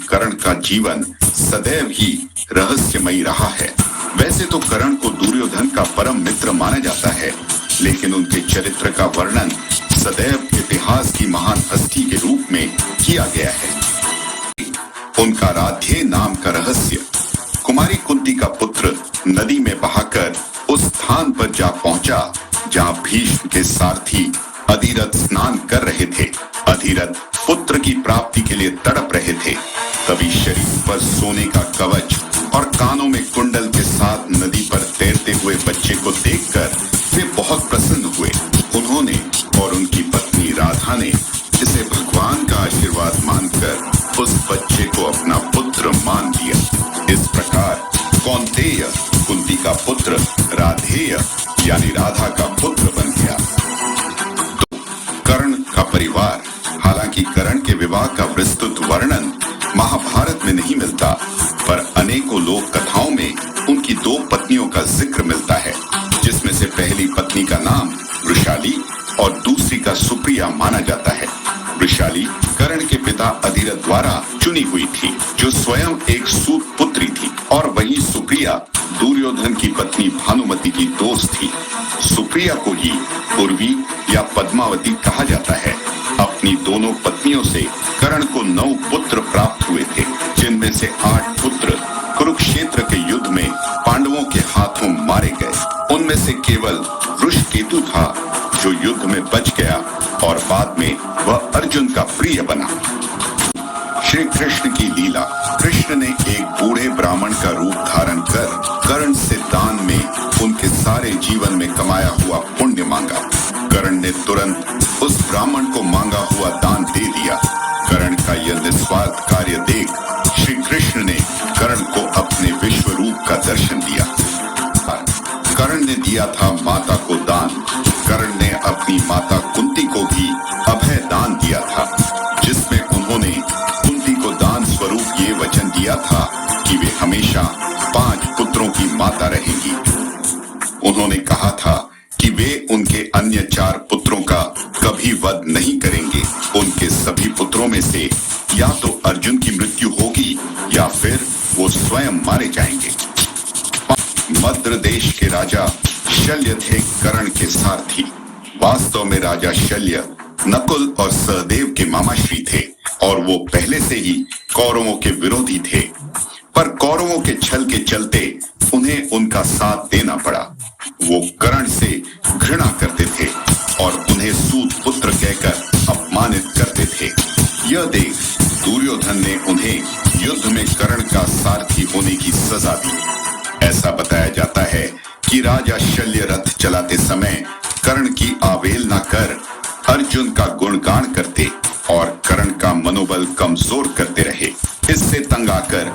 कर्ण का जीवन सदैव ही रहस्यमयी रहा है। वैसे तो कर्ण को दुर्योधन का परम मित्र माना जाता है, लेकिन उनके चरित्र का वर्णन सदैव इतिहास की महान हस्ती के रूप में किया गया है। उनका राधेय नाम का रहस्य। कुमारी कुंती का पुत्र नदी में बहाकर उस स्थान पर जा पहुंचा जहां भीष्म के सारथी अधिरथ स्नान कर रहे थे। अधिरथ पुत्र की प्राप्ति के लिए तड़प रहे थे। तभी शरीर पर सोने का कवच और कानों में कुंडल के साथ नदी पर तैरते हुए बच्चे को देखकर वे बहुत प्रसन्न हुए। उन्होंने और उनकी पत्नी राधा ने इसे भगवान का आशीर्वाद मानकर उस बच्चे को अपना पुत्र मान लिया। इस प्रकार कौन्तेय कुंती का पुत्र राधेय यानी राधा का पुत्र बन गया। तो कर्ण का परिवार। हालांकि कर्ण के विवाह का विस्तृत वर्णन महाभारत में नहीं मिलता, पर अनेकों लोक कथाओं में उनकी दो पत्नियों का जिक्र मिलता है, जिसमें से पहली पत्नी का नाम वृषाली और दूसरी का सुप्रिया माना जाता है। वृषाली कर्ण के पिता अधिरथ द्वारा चुनी हुई थी, जो स्वयं एक सूत पुत्री थी, और वहीं सुप्रिया दुर्योधन की पत्नी भानुमति की दोस्त थी। सुप्रिया को ही उर्वी या पद्मावती कहा जाता है। अपनी दोनों पत्नियों से कर्ण को 9 पुत्र प्राप्त हुए थे, जिनमें से 8 पुत्र कुरुक्षेत्र के युद्ध में पांडवों के हाथों मारे गए। उनमें से केवल वृषकेतु था जो युद्ध में बच गया और बाद में वह अर्जुन का प्रिय बना। श्री कृष्ण की लीला। कृष्ण ने एक बूढ़े ब्राह्मण का रूप धारण कर कर्ण से दान में उनके सारे जीवन में कमाया हुआ पुण्य मांगा। कर्ण ने तुरंत उस ब्राह्मण को मांगा हुआ दान दे दिया। कर्ण का यह निस्वार्थ कार्य देख श्री कृष्ण ने कर्ण को अपने विश्व रूप का दर्शन दिया। कर्ण ने दिया था माता को दान। कर्ण ने अपनी माता कुंती को भी अभय दान दिया था, जिसमें उन्होंने कुंती को दान स्वरूप ये वचन दिया था कि वे हमेशा 5 पुत्रों की माता रहेंगी। उन्होंने कहा था कि वे उनके अन्य 4 पुत्रों का कभी वध नहीं करेंगे। उनके सभी पुत्रों में से या तो अर्जुन की मृत्यु होगी या फिर वो स्वयं मारे जाएंगे। मद्र देश के राजा शल्य थे कर्ण के सारथी। वास्तव में राजा शल्य नकुल और सहदेव के मामाश्री थे और वो पहले से ही कौरवों के विरोधी थे, पर कौरवों के छल के चलते उन्हें उनका साथ देना पड़ा। वो कर्ण से घृणा करते थे और उन्हें सूत पुत्र कहकर अपमानित करते थे। यह देख दुर्योधन ने उन्हें युद्ध में कर्ण का सारथी होने की सजा दी। ऐसा बताया जाता है कि राजा शल्य रथ चलाते समय कर्ण की आवेलना कर अर्जुन का गुणगान करते और कर्ण का मनोबल कमजोर करते रहे। इससे तंग आकर